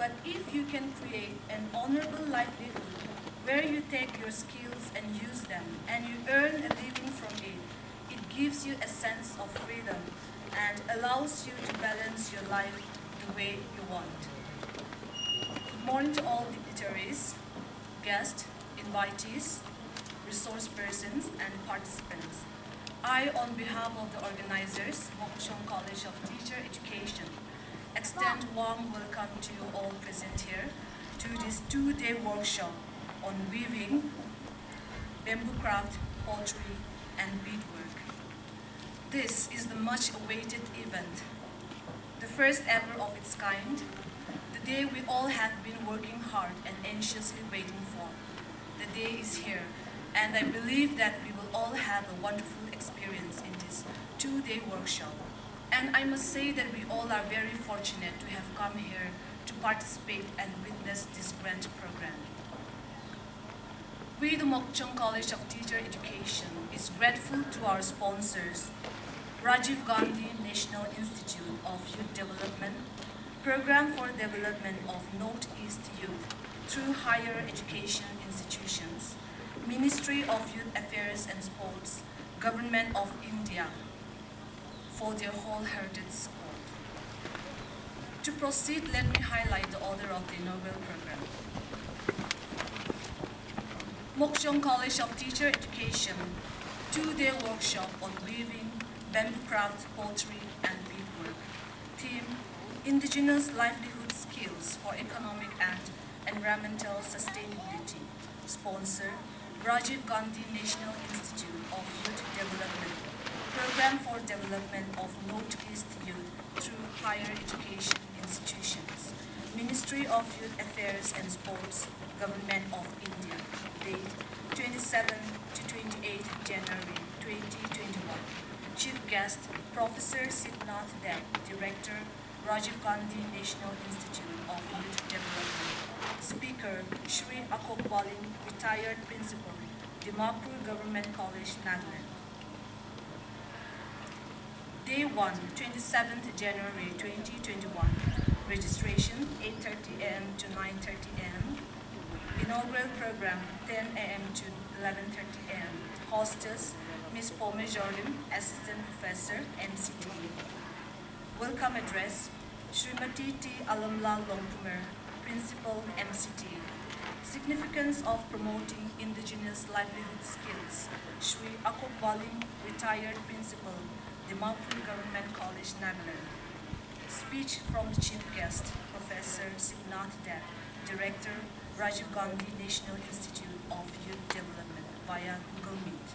But if you can create an honorable livelihood where you take your skills and use them and you earn a living from it, it gives you a sense of freedom and allows you to balance your life the way you want. Good morning to all dignitaries, guests, invitees, resource persons, and participants. I, on behalf of the organizers, Mokokchung College of Teacher Education, extend warm welcome to you all present here to this two-day workshop on weaving, bamboo craft, pottery, and beadwork. This is the much-awaited event, the first ever of its kind, the day we all have been working hard and anxiously waiting for. The day is here, and I believe that we will all have a wonderful experience in this two-day workshop. And I must say that we all are very fortunate to have come here to participate and witness this grand program. We, the Mokokchung College of Teacher Education, is grateful to our sponsors, Rajiv Gandhi National Institute of Youth Development, Program for Development of Northeast Youth through Higher Education Institutions, Ministry of Youth Affairs and Sports, Government of India, for their wholehearted support. To proceed, let me highlight the order of the inaugural program. Mokokchung College of Teacher Education, two-day workshop on weaving, bamboo craft, pottery, and beadwork. Theme, Indigenous livelihood skills for economic and environmental sustainability. Sponsor, Rajiv Gandhi National Institute of Youth Development, Program for Development of Northeast Youth through Higher Education Institutions, Ministry of Youth Affairs and Sports, Government of India. Date 27 to 28 January 2021. Chief guest, Professor Sidnath Deb, Director, Rajiv Gandhi National Institute of Youth Development. Speaker, Shri Akop Balin, Retired Principal, Dimapur Government College, Nagaland. Day 1, 27th January 2021. Registration 8:30 a.m. to 9:30 a.m. Inaugural program 10 a.m. to 11:30 a.m. Hostess Ms. Pome Jordan, Assistant Professor, MCTE. Welcome address Srimati T. Alamlal Longkumer, Principal, MCTE. Significance of promoting indigenous livelihood skills. Shri Akop Balin, Retired Principal, Dimapur Government College, Nagaland. Speech from the chief guest, Professor Sidnath Deb, Director, Rajiv Gandhi National Institute of Youth Development via Google Meet.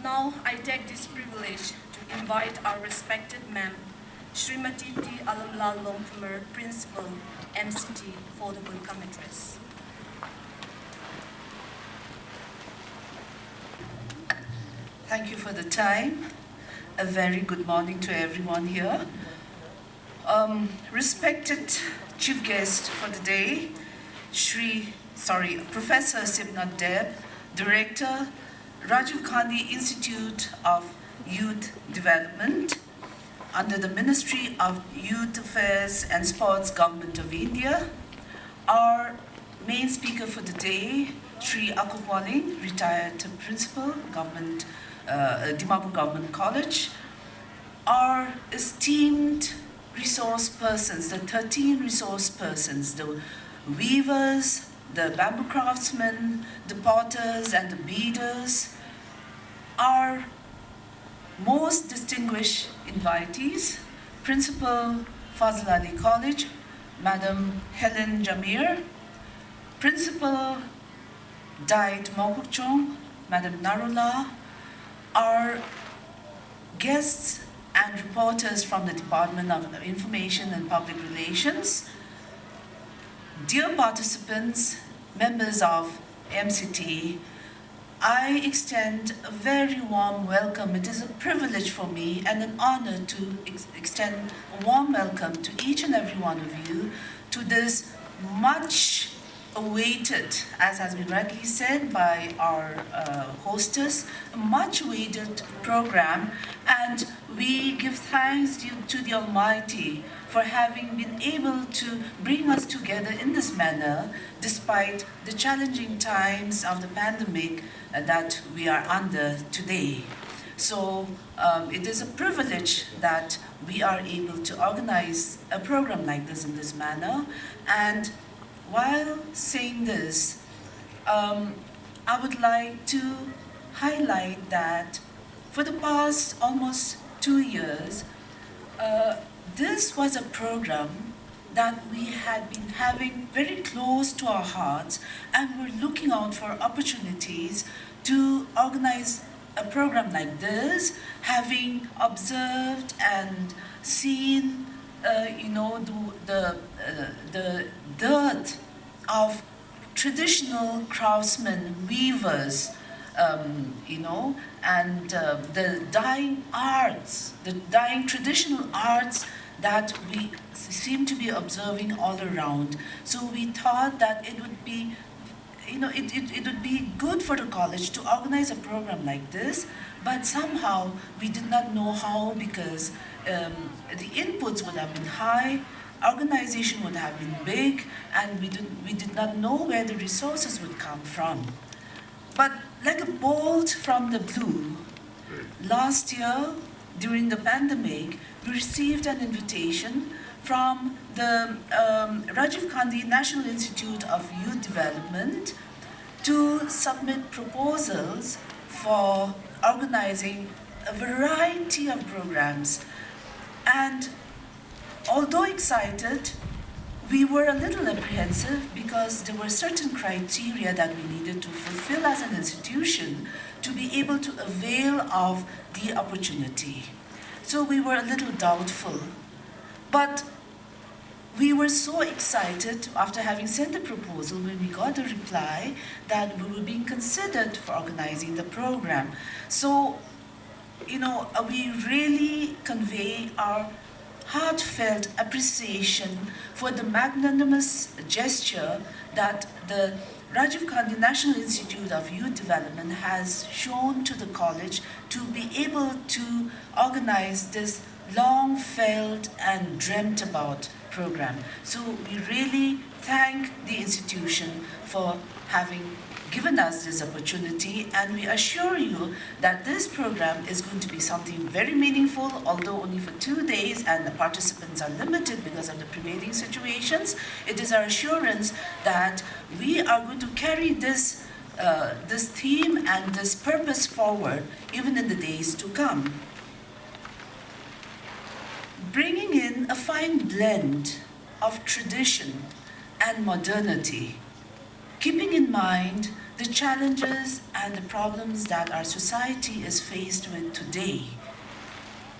Now I take this privilege to invite our respected ma'am, Srimati T. Alamlal Longkumer, Principal, MCT, for the welcome address. Thank you for the time. A very good morning to everyone here. Respected chief guest for the day, Professor Sidnath Deb, Director, Rajiv Gandhi Institute of Youth Development, under the Ministry of Youth Affairs and Sports, Government of India. Our main speaker for the day, Shri Akop Balin, Retired Principal, Government, Dimapur Government College. Our esteemed resource persons, the 13 resource persons, the weavers, the bamboo craftsmen, the potters and the beaders, our most distinguished invitees, Principal Fazl Ali College, Madam Helen Jamir, Principal Diet Mokokchung, Madam Narula, our guests and reporters from the Department of Information and Public Relations, dear participants, members of MCTE, I extend a very warm welcome. It is a privilege for me and an honor to extend a warm welcome to each and every one of you to this much awaited, as has been rightly said by our hostess, a much awaited program, and we give thanks to the Almighty for having been able to bring us together in this manner despite the challenging times of the pandemic that we are under today. So it is a privilege that we are able to organize a program like this in this manner. And while saying this, I would like to highlight that for the past almost 2 years, this was a program that we had been having very close to our hearts, and we're looking out for opportunities to organize a program like this, having observed and seen, the dearth of traditional craftsmen, weavers, and the dying arts, the dying traditional arts that we seem to be observing all around. So we thought that it would be it would be good for the college to organize a program like this, but somehow we did not know how, because the inputs would have been high, organization would have been big, and we did not know where the resources would come from. But like a bolt from the blue, last year, during the pandemic, we received an invitation from the Rajiv Gandhi National Institute of Youth Development to submit proposals for organizing a variety of programs. And although excited, we were a little apprehensive because there were certain criteria that we needed to fulfill as an institution to be able to avail of the opportunity. So we were a little doubtful. But we were so excited after having sent the proposal when we got a reply that we were being considered for organizing the program. So, we really convey our heartfelt appreciation for the magnanimous gesture that the Rajiv Gandhi National Institute of Youth Development has shown to the college to be able to organize this long felt and dreamt about program. So we really thank the institution for having given us this opportunity, and we assure you that this program is going to be something very meaningful, although only for 2 days and the participants are limited because of the prevailing situations. It is our assurance that we are going to carry this theme and this purpose forward even in the days to come. Bringing in a fine blend of tradition and modernity, keeping in mind the challenges and the problems that our society is faced with today,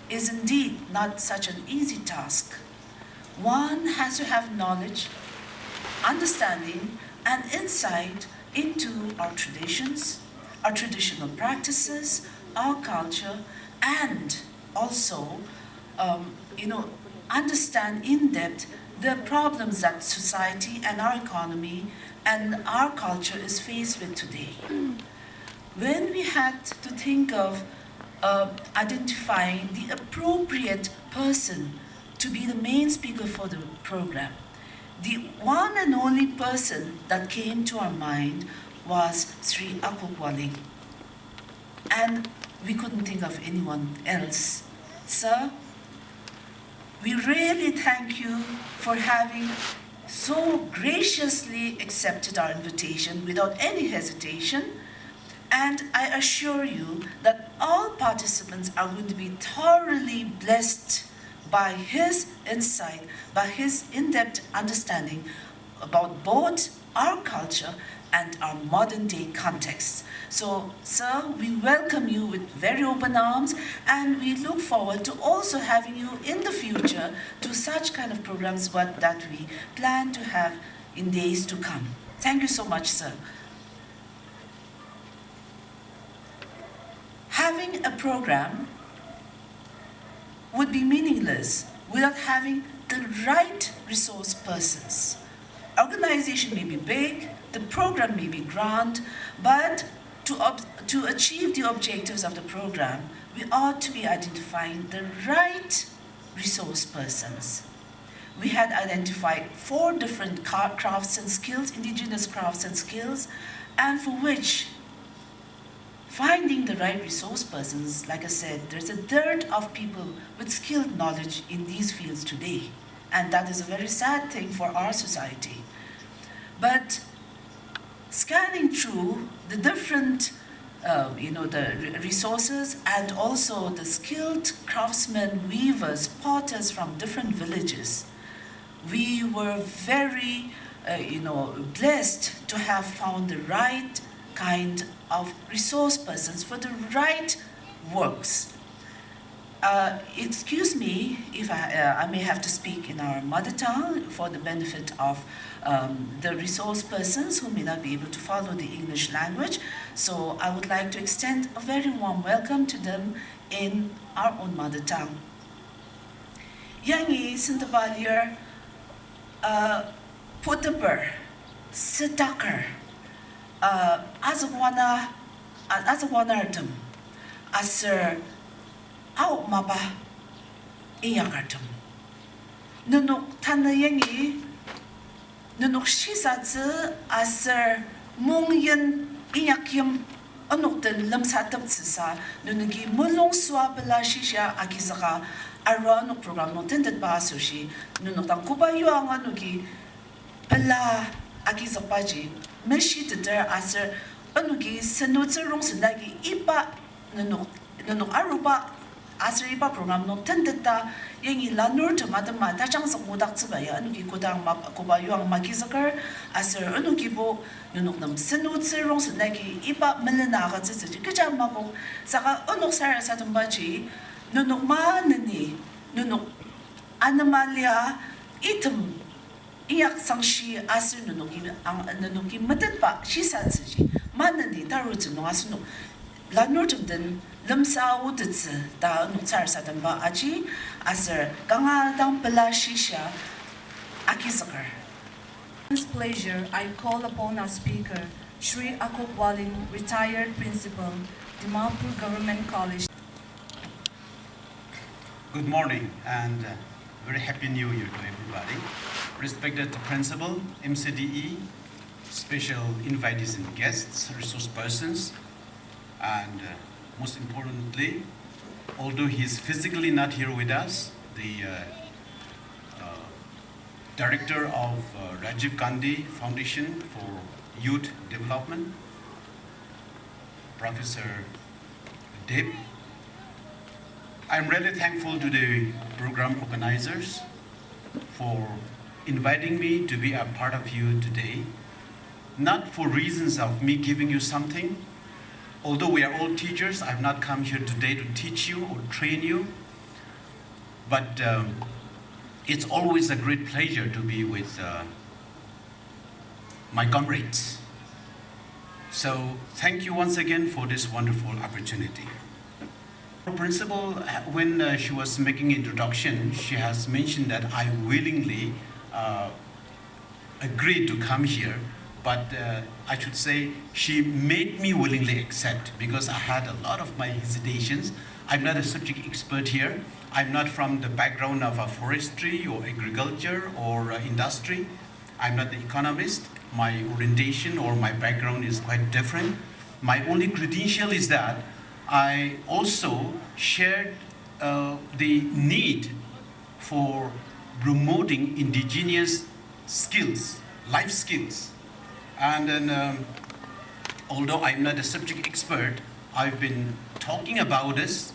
is indeed not such an easy task. One has to have knowledge, understanding, and insight into our traditions, our traditional practices, our culture, and also understand in depth the problems that society and our economy and our culture is faced with today. When we had to think of identifying the appropriate person to be the main speaker for the program, the one and only person that came to our mind was Sri Akokwaling. And we couldn't think of anyone else. Sir, we really thank you for having so graciously accepted our invitation without any hesitation. And I assure you that all participants are going to be thoroughly blessed by his insight, by his in-depth understanding about both our culture and our modern day context. So, sir, we welcome you with very open arms, and we look forward to also having you in the future to such kind of programs that we plan to have in days to come. Thank you so much, sir. Having a program would be meaningless without having the right resource persons. organization may be big, the program may be grand, but to achieve the objectives of the program, we ought to be identifying the right resource persons. We had identified 4 different crafts and skills, indigenous crafts and skills, and for which finding the right resource persons, like I said, there's a dearth of people with skilled knowledge in these fields today. And that is a very sad thing for our society. But scanning through the different the resources and also the skilled craftsmen, weavers, potters from different villages, we were very blessed to have found the right kind of resource persons for the right works. Excuse me if I may have to speak in our mother tongue for the benefit of the resource persons who may not be able to follow the English language. So I would like to extend a very warm welcome to them in our own mother tongue. Yangi Sintavalier Pottery Beadwork Azagwana Artum Asir Au Maba Iyakartum Nunuk Tanayangi Nunuk Shisatsu Asir Mungyan Iyakim Anukten Lamsatab Tsisa Nunugi Mulong Swabela Shisha Akizaka Aronok program no tended ba sushi Nunuk Tankuba Yuanga Nuki Pela Akizapaji Meshi to der Asir Anugi Senutzer Rongsenagi Ipa Nunuk Aruba Asir Ipa program no tended ta Yangi Lanur to Madama Tachang Samudak Tsubaya Anugi Kudang Kuba Yuang Makizakar Asir Anukibo Nunuk Nam Senutzer Rongsenagi Ipa Melenaga Tsitsi Kijam Mako Saka Unuk Sarah Satumbaji Nunuk manani, nunuk anomalia item iyak sangshi asir nunuki matatpa shisatsi manani tarut no asunu lanurtum den lamsa utits da nutsar satamba aji asir ganga dang pela shisha akizakar. With pleasure, I call upon our speaker, Shri Akop Walin, retired principal, Dimapur Government College. Good morning and very happy new year to everybody. Respected principal, MCTE, special invitees and guests, resource persons, and most importantly, although he is physically not here with us, the director of Rajiv Gandhi Foundation for Youth Development, Professor Deb. I'm really thankful to the program organizers for inviting me to be a part of you today, not for reasons of me giving you something. Although we are all teachers, I've not come here today to teach you or train you, but it's always a great pleasure to be with my comrades. So thank you once again for this wonderful opportunity. Principal, when she was making introduction, she has mentioned that I willingly agreed to come here, but I should say she made me willingly accept because I had a lot of my hesitations. I'm not a subject expert here. I'm not from the background of forestry or agriculture or industry. I'm not the economist. My orientation or my background is quite different. My only credential is that I also shared the need for promoting indigenous skills, life skills. And then, although I'm not a subject expert, I've been talking about this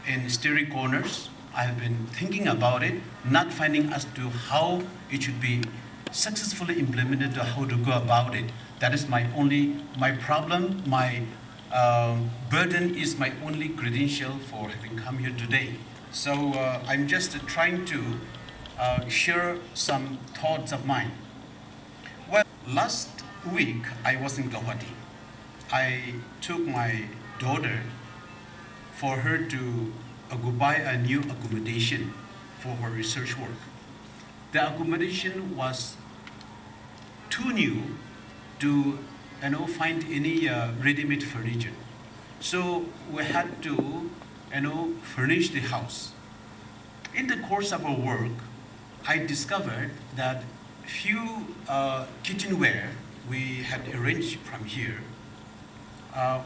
in steering corners. I've been thinking about it, not finding as to how it should be successfully implemented or how to go about it. That is my problem, my burden is my only credential for having come here today. So I'm just trying to share some thoughts of mine. Well, last week I was in Guwahati. I took my daughter for her to go buy a new accommodation for her research work. the accommodation was too new to find any ready-made furniture. So we had to furnish the house. In the course of our work, I discovered that few kitchenware we had arranged from here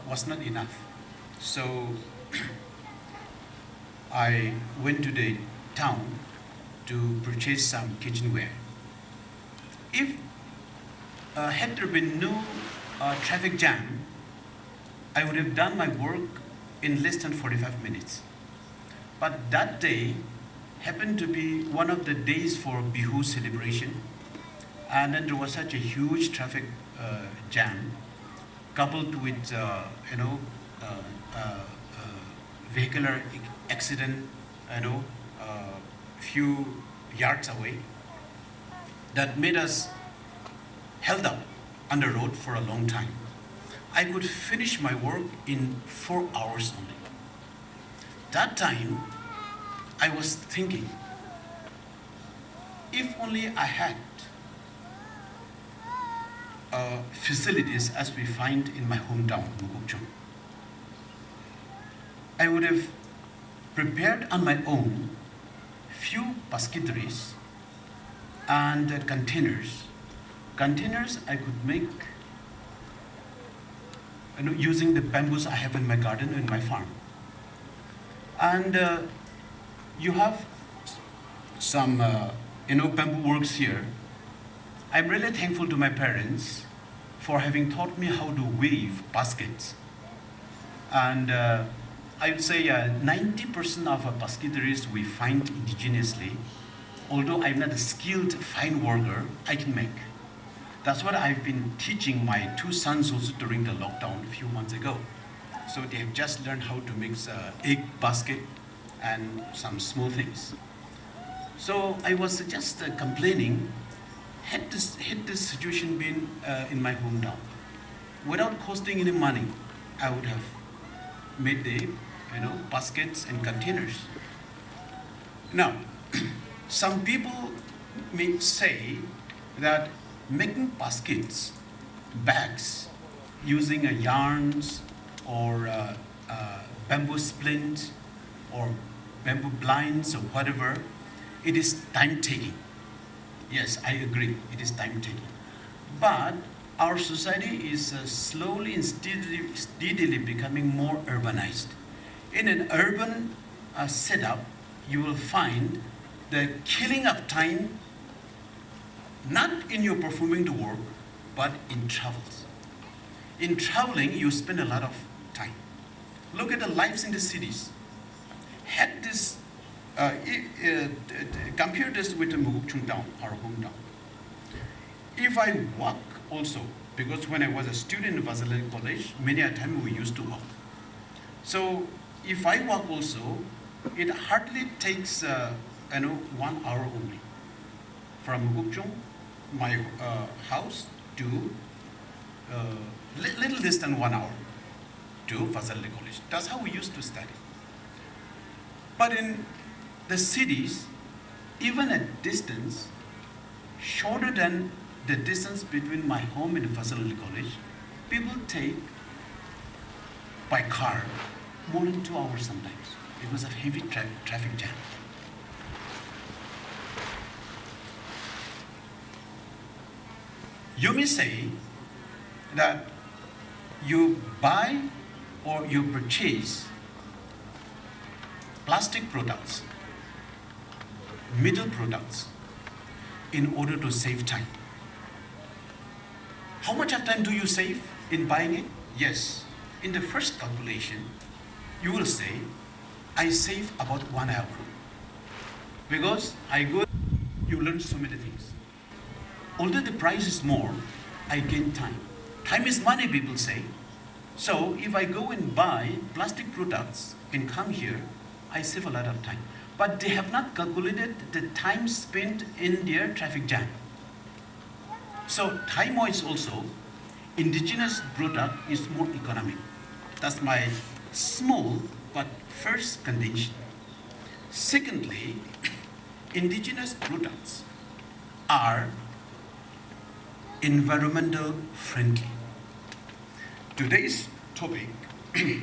was not enough. So I went to the town to purchase some kitchenware. If had there been no traffic jam, I would have done my work in less than 45 minutes. But that day happened to be one of the days for Bihu celebration, and then there was such a huge traffic jam, coupled with vehicular accident, few yards away, that made us held up on the road for a long time. I could finish my work in 4 hours only. That time, I was thinking, if only I had facilities as we find in my hometown, Mokokchung, I would have prepared on my own few basketries and containers. Containers I could make using the bamboos I have in my garden, in my farm. And you have some bamboo works here. I'm really thankful to my parents for having taught me how to weave baskets. And I would say 90% of our basketries we find indigenously. Although I'm not a skilled fine worker, I can make. That's what I've been teaching my 2 sons also during the lockdown a few months ago. So they have just learned how to make egg basket and some small things. So I was just complaining, had this situation been in my hometown, without costing any money, I would have made the baskets and containers. Now, some people may say that making baskets, bags, using yarns or bamboo splints or bamboo blinds or whatever, it is time-taking. Yes, I agree, it is time-taking. But our society is slowly and steadily becoming more urbanized. In an urban setup, you will find the killing of time not in your performing the work, but in travels. In traveling, you spend a lot of time. Look at the lives in the cities. Had this, compare this with the Mokokchung town, our hometown. If I walk also, because when I was a student in Livelihood College, many a time we used to walk. So if I walk also, it hardly takes 1 hour only. From Mokokchung, my house, to little less than 1 hour to Livelihood College. That's how we used to study. But in the cities, even a distance shorter than the distance between my home and Livelihood College, people take by car more than 2 hours sometimes because of heavy traffic jam. You may say that you buy or you purchase plastic products, metal products, in order to save time. How much of time do you save in buying it? Yes, in the first calculation, you will say, I save about 1 hour. Because I go, you learn so many things. Although the price is more, I gain time. Time is money, people say. So if I go and buy plastic products and come here, I save a lot of time. But they have not calculated the time spent in their traffic jam. So time-wise also, indigenous product is more economic. That's my small but first condition. Secondly, indigenous products are environmental friendly. Today's topic thank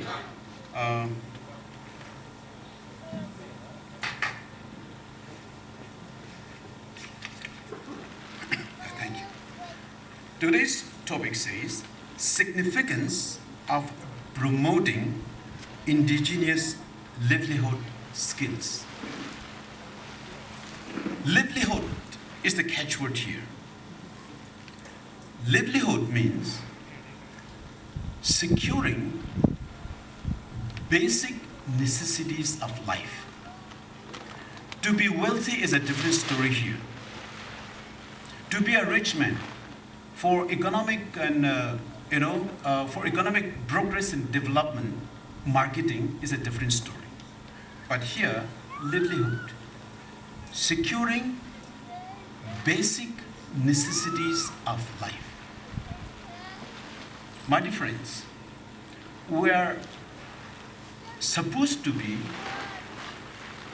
you. Today's topic says significance of promoting indigenous livelihood skills. Livelihood is the catchword here. Livelihood means securing basic necessities of life. To be wealthy is a different story here. To be a rich man for economic and for economic progress and development, marketing is a different story. But here, livelihood, securing basic necessities of life. My dear friends, we are supposed to be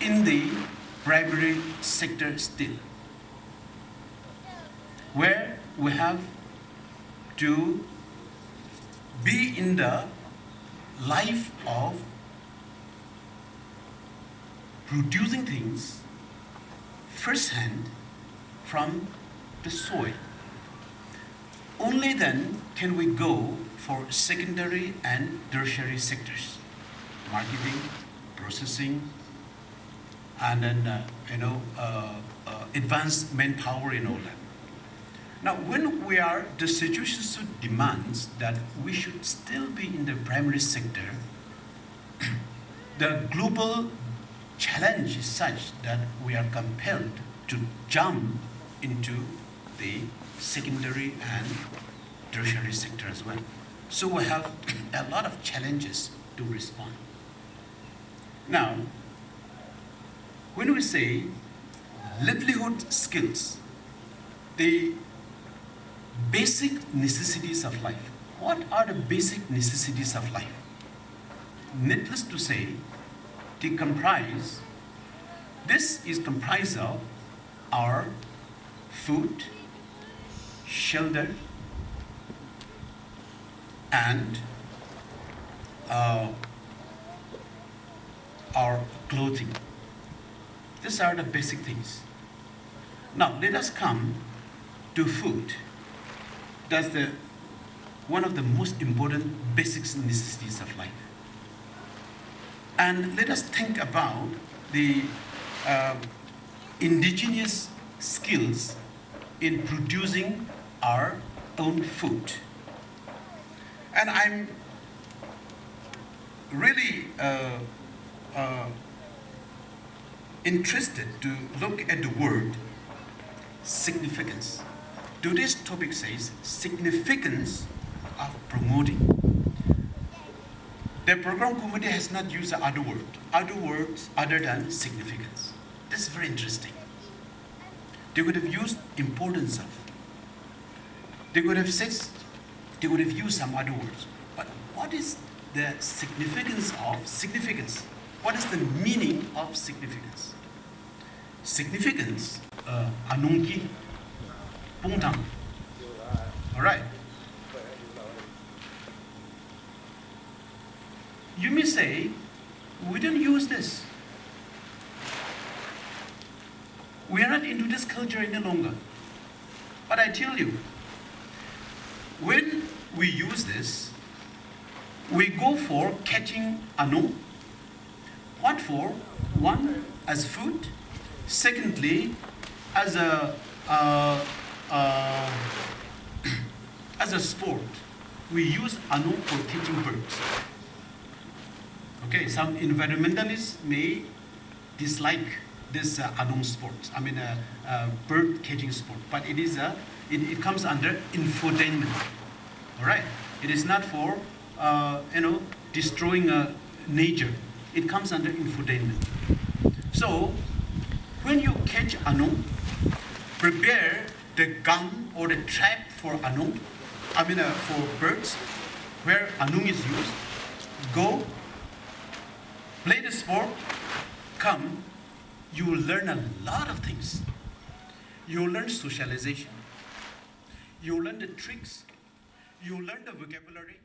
in the primary sector still, where we have to be in the life of producing things firsthand from the soil. Only then can we go for secondary and tertiary sectors, marketing, processing, and then advanced manpower and all that. Now, when the situation so demands that we should still be in the primary sector, the global challenge is such that we are compelled to jump into the secondary and tertiary sector as well. So we have a lot of challenges to respond. Now, when we say livelihood skills, the basic necessities of life. What are the basic necessities of life? Needless to say, this is comprised of our food, shelter, and our clothing. These are the basic things. Now let us come to food. That's one of the most important basic necessities of life. And let us think about the indigenous skills in producing our own food. And I'm really interested to look at the word significance. Today's topic says significance of promoting. The program committee has not used other words other than significance. That's very interesting. They could have used importance of. They could have used some other words. But what is the significance of significance? What is the meaning of significance? Significance, anungki, pungtang. All right. You may say, we don't use this. We are not into this culture any longer. But I tell you, when we use this, we go for catching anu. What for? One, as food. Secondly, as a sport. We use anu for catching birds. Okay, some environmentalists may dislike this anung sport. I mean, bird catching sport. But it comes under infotainment. All right, it is not for destroying nature. It comes under infotainment. So, when you catch anung, prepare the gun or the trap for anung. For birds, where anung is used. Go, play the sport, come, you will learn a lot of things. You learn socialization. You learn the tricks. You learn the vocabulary.